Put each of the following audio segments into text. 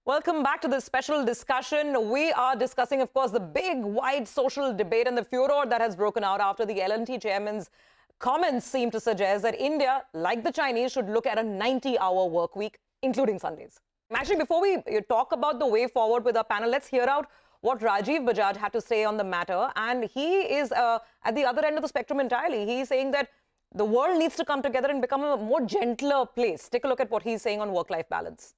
Welcome back to this special discussion. We are discussing, of course, the big, wide social debate and the furor that has broken out after the L&T chairman's comments seem to suggest that India, like the Chinese, should look at a 90-hour work week, including Sundays. Actually, before we talk about the way forward with our panel, let's hear out what Rajiv Bajaj had to say on the matter. And he is at the other end of the spectrum entirely. He's saying that the world needs to come together and become a more gentler place. Take a look at what he's saying on work-life balance.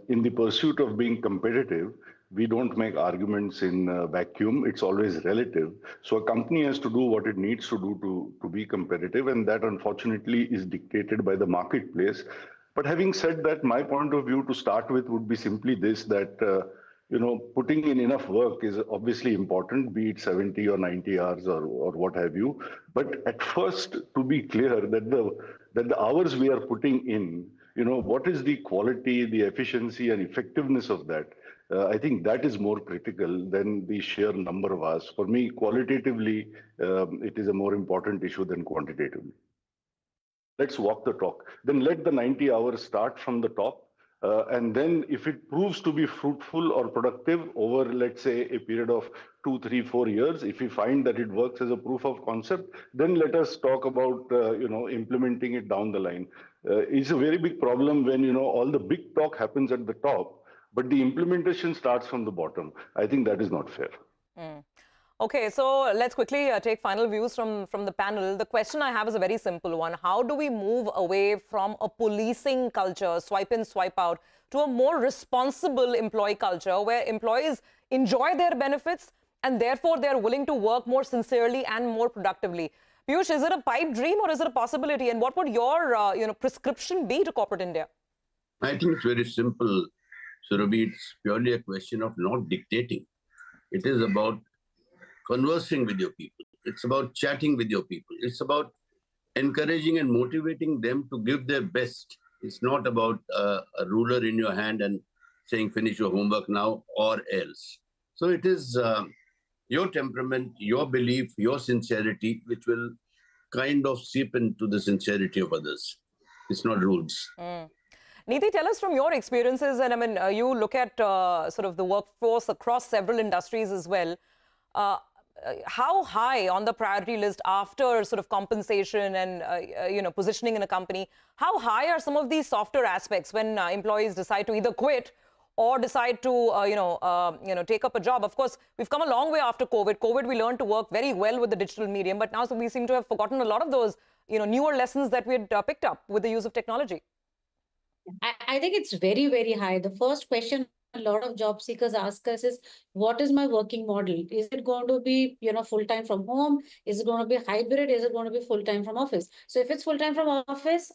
In the pursuit of being competitive, we don't make arguments in a vacuum. It's always relative. So a company has to do what it needs to do to be competitive, and that unfortunately is dictated by the marketplace. But having said that, my point of view to start with would be simply this, that putting in enough work is obviously important, be it 70 or 90 hours or what have you. But at first, to be clear that the hours we are putting in, what is the quality, the efficiency and effectiveness of that? I think that is more critical than the sheer number of hours. For me, qualitatively, it is a more important issue than quantitatively. Let's walk the talk. Then let the 90 hours start from the top. And then if it proves to be fruitful or productive over, let's say, a period of 2, 3, 4 years, if we find that it works as a proof of concept, then let us talk about, implementing it down the line. It's a very big problem when, all the big talk happens at the top, but the implementation starts from the bottom. I think that is not fair. Okay, so let's quickly take final views from the panel. The question I have is a very simple one. How do we move away from a policing culture, swipe in, swipe out, to a more responsible employee culture where employees enjoy their benefits and therefore they're willing to work more sincerely and more productively? Piyush, is it a pipe dream or is it a possibility? And what would your prescription be to corporate India? I think it's very simple, Surabhi. It's purely a question of not dictating. It is about conversing with your people. It's about chatting with your people. It's about encouraging and motivating them to give their best. It's not about a ruler in your hand and saying, finish your homework now or else. So it is your temperament, your belief, your sincerity, which will kind of seep into the sincerity of others. It's not rules. Neeti, tell us from your experiences, and I mean, you look at sort of the workforce across several industries as well. How high on the priority list after sort of compensation and, positioning in a company, how high are some of these softer aspects when employees decide to either quit or decide to, take up a job? Of course, we've come a long way after COVID. COVID, we learned to work very well with the digital medium, but now we seem to have forgotten a lot of those, newer lessons that we had picked up with the use of technology. I think it's very, very high. The first question a lot of job seekers ask us is, what is my working model? Is it going to be, full-time from home? Is it going to be hybrid? Is it going to be full-time from office? So if it's full-time from office,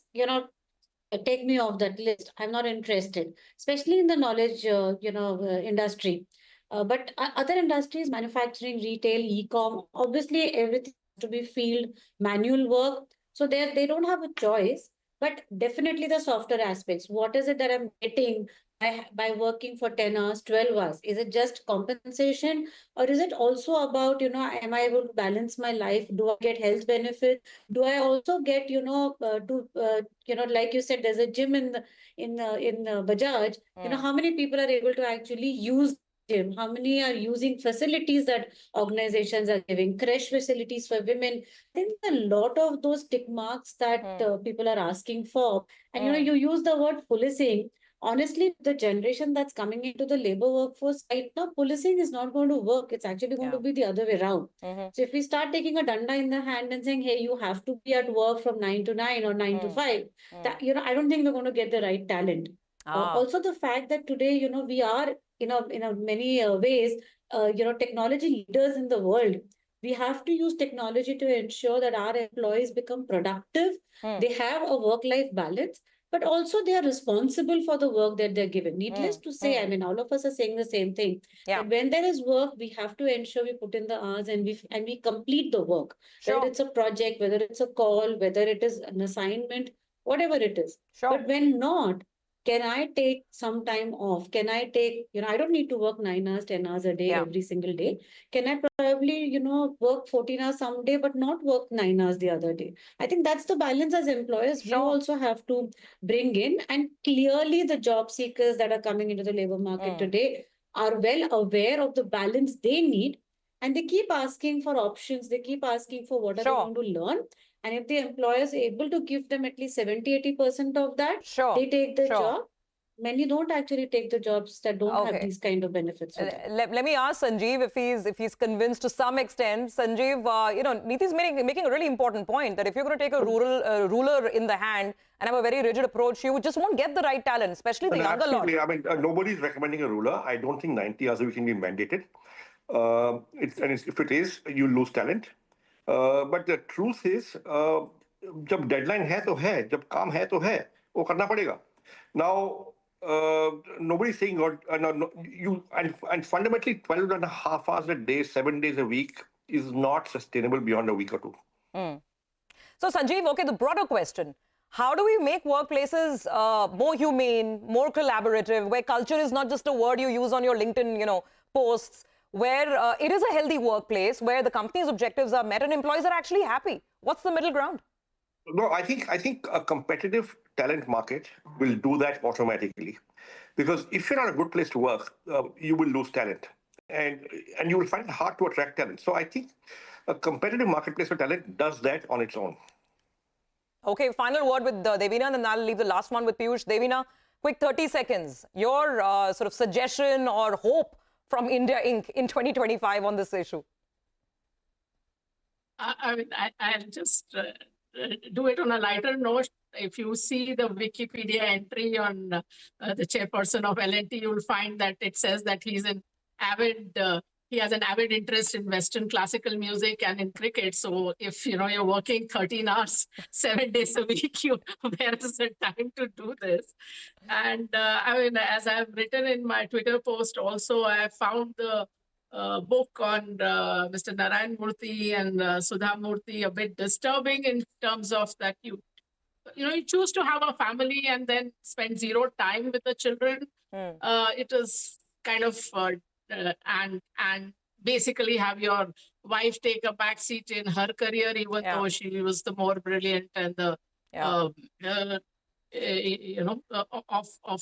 take me off that list. I'm not interested, especially in the knowledge, industry. But other industries, manufacturing, retail, e-com, obviously everything has to be field, manual work. So they don't have a choice. But definitely the softer aspects. What is it that I'm getting by working for 10 hours, 12 hours? Is it just compensation? Or is it also about, am I able to balance my life? Do I get health benefits? Do I also get, like you said, there's a gym in Bajaj. How many people are able to actually use gym? How many are using facilities that organizations are giving, crash facilities for women? I think a lot of those tick marks that people are asking for. And, you use the word policing. Honestly, the generation that's coming into the labor workforce right now, policing is not going to work. It's actually going to be the other way around. So if we start taking a danda in the hand and saying, hey, you have to be at work from 9 to 9 or 9 to 5, that, I don't think we're going to get the right talent. Also, the fact that today, we are, in many ways, technology leaders in the world. We have to use technology to ensure that our employees become productive. They have a work-life balance, but also they are responsible for the work that they're given. Needless to say, I mean, all of us are saying the same thing. Yeah. But when there is work, we have to ensure we put in the hours and we complete the work. Sure. Whether it's a project, whether it's a call, whether it is an assignment, whatever it is. Sure. But when not, can I take some time off? Can I take, I don't need to work 9 hours, 10 hours a day every single day. Can I probably, work 14 hours some day, but not work 9 hours the other day? I think that's the balance as employers we also have to bring in. And clearly the job seekers that are coming into the labor market today are well aware of the balance they need. And they keep asking for options. They keep asking for what are they going to learn. And if the employer is able to give them at least 70-80% of that, they take the job. Many don't actually take the jobs that don't have these kind of benefits. Let me ask Sanjeev if he's convinced to some extent. Sanjeev, Neeti is making a really important point that if you're going to take a ruler in the hand and have a very rigid approach, you just won't get the right talent, especially the younger lot. Absolutely. I mean, nobody's recommending a ruler. I don't think 90 hours a week can be mandated. If it is, you lose talent. But the truth is, जब deadline है तो है, जब काम है तो है, वो करना पड़ेगा. Now, nobody's saying and fundamentally 12 and a half hours a day, 7 days a week is not sustainable beyond a week or two. So Sanjeev, the broader question, how do we make workplaces more humane, more collaborative, where culture is not just a word you use on your LinkedIn, posts, where it is a healthy workplace, where the company's objectives are met and employees are actually happy? What's the middle ground? No, I think a competitive talent market will do that automatically, because if you're not a good place to work, you will lose talent, and you will find it hard to attract talent. So I think a competitive marketplace for talent does that on its own. Okay, final word with Devina, and then I'll leave the last one with Piyush. Devina, quick 30 seconds. Your sort of suggestion or hope from India Inc. in 2025 on this issue. I'll just do it on a lighter note. If you see the Wikipedia entry on the chairperson of L&T, you'll find that it says that he has an avid interest in Western classical music and in cricket. So if you're working 13 hours, 7 days a week, where is the time to do this? And as I've written in my Twitter post, also I found the book on Mr. Narayan Murthy and Sudha Murthy a bit disturbing in terms of that you choose to have a family and then spend zero time with the children. It is kind of and basically have your wife take a backseat in her career, even though she was the more brilliant and the of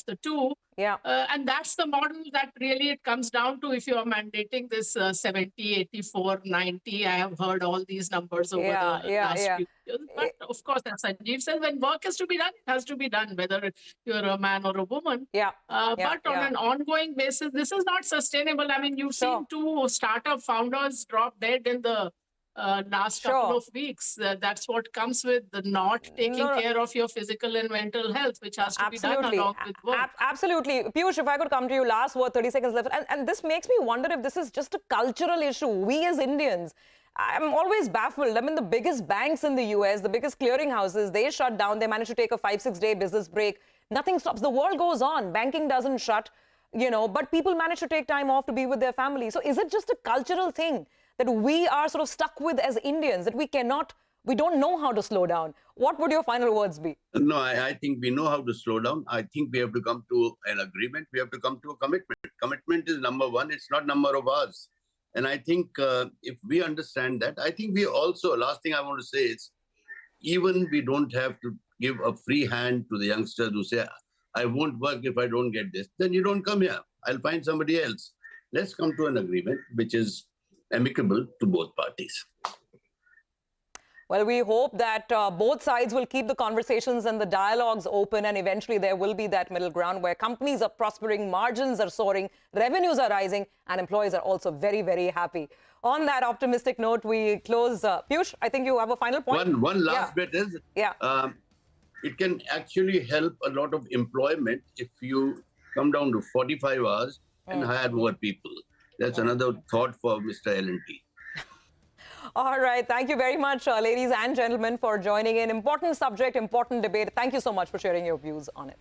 the two. And that's the model that really it comes down to if you are mandating this 70, 84, 90. I have heard all these numbers over the last few years. But of course, as Sanjeev said, when work has to be done, it has to be done, whether you're a man or a woman. But on an ongoing basis, this is not sustainable. I mean, you've seen two startup founders drop dead in the last couple of weeks. That's what comes with the not taking care of your physical and mental health, which has to be done along with work. Absolutely. Piyush, if I could come to you, last word, 30 seconds left. And this makes me wonder if this is just a cultural issue. We as Indians, I'm always baffled. I mean, the biggest banks in the US, the biggest clearinghouses, they shut down. They managed to take a 5-6 day business break. Nothing stops. The world goes on. Banking doesn't shut, but people manage to take time off to be with their family. So is it just a cultural thing that we are sort of stuck with as Indians, that we don't know how to slow down? What would your final words be? No, I think we know how to slow down. I think we have to come to an agreement. We have to come to a commitment. Commitment is number one. It's not number of hours. And I think if we understand that, I think we also, last thing I want to say is, even we don't have to give a free hand to the youngsters who say, I won't work if I don't get this. Then you don't come here. I'll find somebody else. Let's come to an agreement which is amicable to both parties. Well, we hope that both sides will keep the conversations and the dialogues open, and eventually there will be that middle ground where companies are prospering, margins are soaring, revenues are rising, and employees are also very, very happy. On that optimistic note, we close. Piyush, I think you have a final point. One last bit is, it can actually help a lot of employment if you come down to 45 hours and hire more people. That's another thought for Mr. L&T. All right. Thank you very much, ladies and gentlemen, for joining in. Important subject, important debate. Thank you so much for sharing your views on it.